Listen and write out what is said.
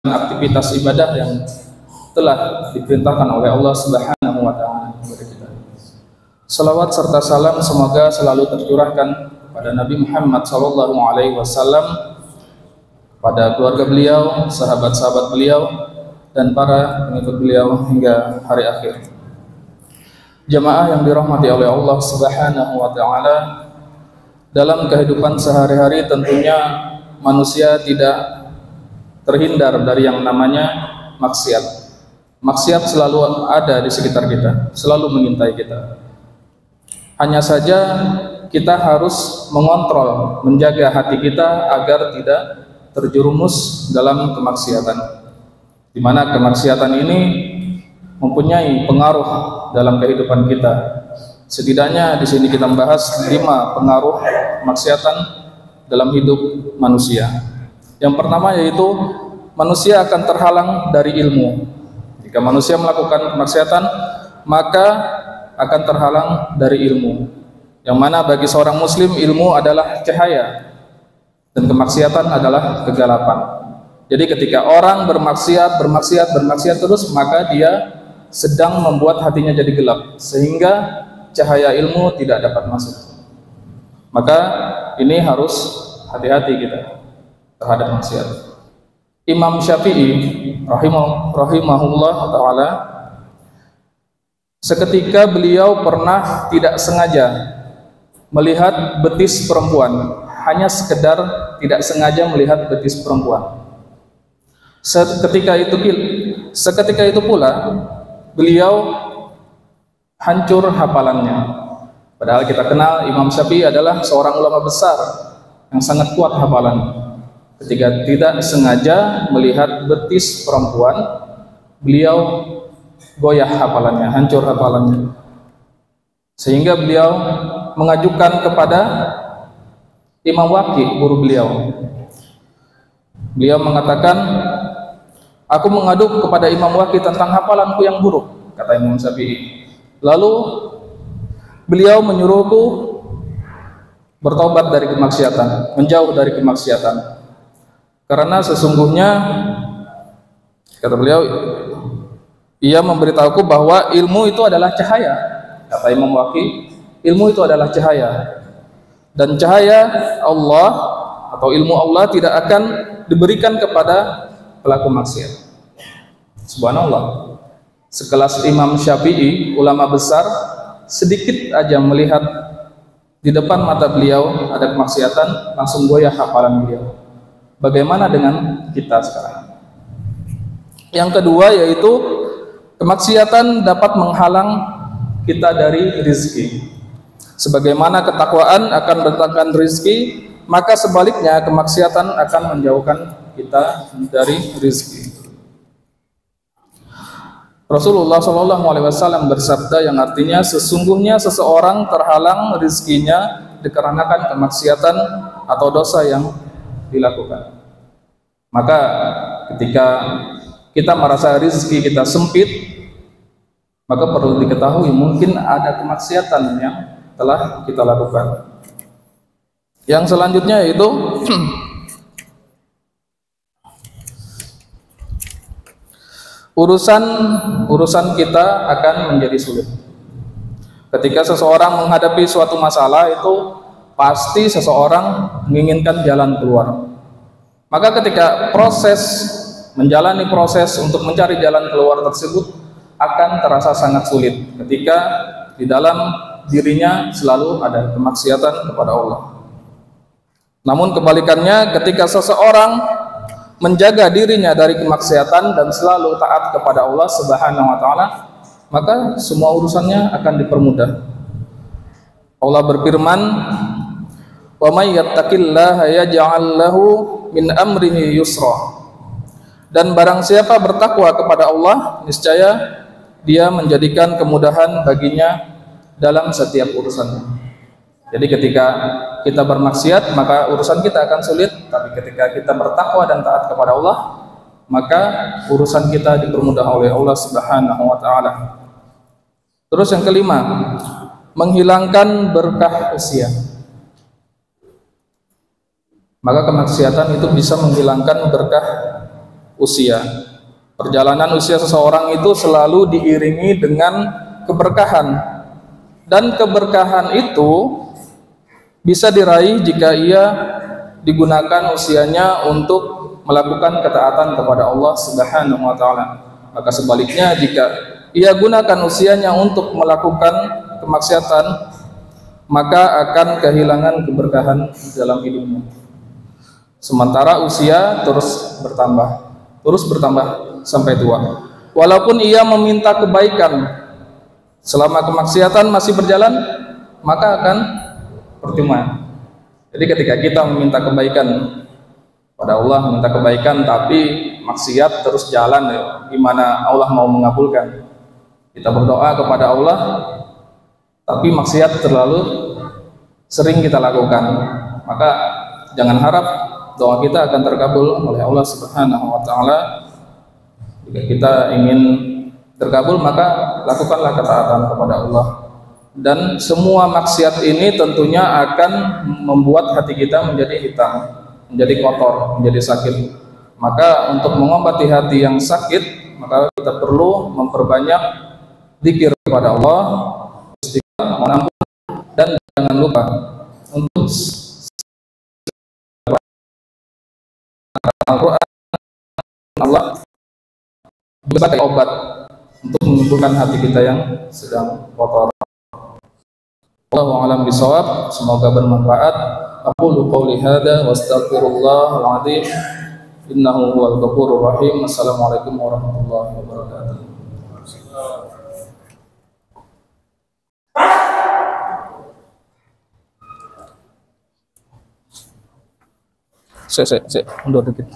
aktivitas ibadah yang telah diperintahkan oleh Allah Subhanahu wa taala kepada kita. Salawat serta salam semoga selalu tercurahkan kepada Nabi Muhammad sallallahu alaihi wasallam, pada keluarga beliau, sahabat-sahabat beliau, dan para pengikut beliau hingga hari akhir. Jamaah yang dirahmati oleh Allah Subhanahu wa taala, dalam kehidupan sehari-hari tentunya manusia tidak terhindar dari yang namanya maksiat. Maksiat selalu ada di sekitar kita, selalu mengintai kita. Hanya saja kita harus mengontrol, menjaga hati kita agar tidak terjerumus dalam kemaksiatan, di mana kemaksiatan ini mempunyai pengaruh dalam kehidupan kita. Setidaknya di sini kita membahas 5 pengaruh kemaksiatan dalam hidup manusia. Yang pertama yaitu manusia akan terhalang dari ilmu. Jika manusia melakukan kemaksiatan, maka akan terhalang dari ilmu. Yang mana bagi seorang muslim ilmu adalah cahaya dan kemaksiatan adalah kegelapan. Jadi ketika orang bermaksiat terus, maka dia sedang membuat hatinya jadi gelap, sehingga cahaya ilmu tidak dapat masuk. Maka ini harus hati-hati kita terhadap maksiat. Imam Syafi'i rahimahullah ta'ala, seketika beliau pernah tidak sengaja melihat betis perempuan, hanya sekedar tidak sengaja melihat betis perempuan. Seketika itu pula beliau hancur hafalannya. Padahal kita kenal Imam Syafi'i adalah seorang ulama besar yang sangat kuat hafalannya. Ketika tidak sengaja melihat betis perempuan, beliau goyah hafalannya, hancur hafalannya. Sehingga beliau mengajukan kepada Imam Waqi, guru beliau. Beliau mengatakan, aku mengadu kepada Imam Waqi tentang hafalanku yang buruk, kata Imam Syafi'i. Lalu beliau menyuruhku bertobat dari kemaksiatan, menjauh dari kemaksiatan. Karena sesungguhnya, kata beliau, ia memberitahuku bahwa ilmu itu adalah cahaya. Kata Imam Waqi, ilmu itu adalah cahaya. Dan cahaya Allah atau ilmu Allah tidak akan diberikan kepada pelaku maksiat. Subhanallah. Sekelas Imam Syafi'i, ulama besar, sedikit aja melihat di depan mata beliau ada kemaksiatan, langsung goyah hafalan beliau. Bagaimana dengan kita sekarang? Yang kedua yaitu kemaksiatan dapat menghalang kita dari rizki. Sebagaimana ketakwaan akan mendatangkan rizki, maka sebaliknya kemaksiatan akan menjauhkan kita dari rizki. Rasulullah SAW bersabda yang artinya sesungguhnya seseorang terhalang rizkinya dikarenakan kemaksiatan atau dosa yang dilakukan. Maka ketika kita merasa rizki kita sempit, maka perlu diketahui mungkin ada kemaksiatan yang telah kita lakukan. Yang selanjutnya yaitu urusan kita akan menjadi sulit. Ketika seseorang menghadapi suatu masalah, itu pasti seseorang menginginkan jalan keluar. Maka ketika menjalani proses untuk mencari jalan keluar tersebut akan terasa sangat sulit ketika di dalam dirinya selalu ada kemaksiatan kepada Allah. Namun kebalikannya, ketika seseorang menjaga dirinya dari kemaksiatan dan selalu taat kepada Allah Subhanahu wa taala, maka semua urusannya akan dipermudah. Allah berfirman, "Wa may yattaqillaha yaj'al lahu min amrihi yusra." Dan barang siapa bertakwa kepada Allah, niscaya dia menjadikan kemudahan baginya dalam setiap urusannya. Jadi ketika kita bermaksiat, maka urusan kita akan sulit. Tapi ketika kita bertakwa dan taat kepada Allah, maka urusan kita dipermudah oleh Allah Subhanahu wa taala. Terus yang kelima, menghilangkan berkah usia. Maka kemaksiatan itu bisa menghilangkan berkah usia. Perjalanan usia seseorang itu selalu diiringi dengan keberkahan, dan keberkahan itu bisa diraih jika ia digunakan usianya untuk melakukan ketaatan kepada Allah Subhanahu wa taala. Maka sebaliknya, jika ia gunakan usianya untuk melakukan kemaksiatan, maka akan kehilangan keberkahan dalam hidupnya. Sementara usia terus bertambah sampai tua. Walaupun ia meminta kebaikan, selama kemaksiatan masih berjalan, maka akan percuma. Jadi ketika kita meminta kebaikan pada Allah, meminta kebaikan, tapi maksiat terus jalan, gimana Allah mau mengabulkan? Kita berdoa kepada Allah, tapi maksiat terlalu sering kita lakukan, maka jangan harap doa kita akan terkabul oleh Allah Subhanahu wa taala. Jika kita ingin terkabul, maka lakukanlah ketaatan kepada Allah. Dan semua maksiat ini tentunya akan membuat hati kita menjadi hitam, menjadi kotor, menjadi sakit. Maka untuk mengobati hati yang sakit, maka kita perlu memperbanyak zikir kepada Allah, istighfar, mohon ampun, dan jangan lupa untuk Al-Quran. Allah sebagai obat untuk menyembuhkan hati kita yang sedang kotor. Wallahu a'lam bishawab. Semoga bermanfaat. Aqulu qouli hadza wa astaghfirullahal azim. Innahu huwal ghafurur rahim. Assalamualaikum warahmatullahi wabarakatuh. Mundur dikit.